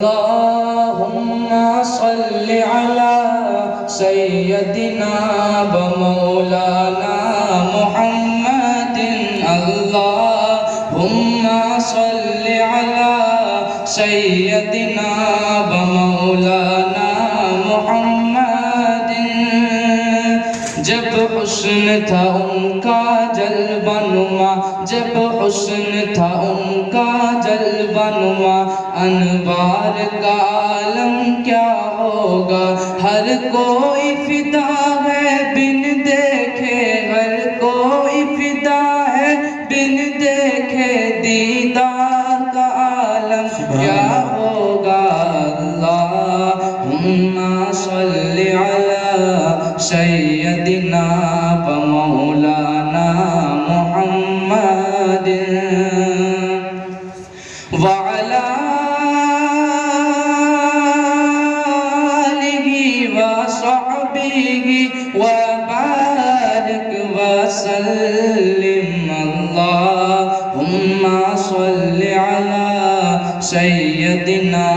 اللهم صل على سيدنا ومولانا محمد اللهم صل على سيدنا ومولانا محمد जब हुस्न था उनका जलवानुमा जब हुस्न था उनका जलवानुमा अनवार का आलम क्या होगा हर कोई फिदा है बिन देखे हर कोई फिदा है बिन देखे दीदार का आलम क्या होगा अल्लाहुम्मा सल्लि अला सय्यदिना व मौलाना मुहम्मद व अला आलिहि व सहबिहि व बारिक व सल्लिम अल्लाहुम्मा सल्लि अला सय्यदिना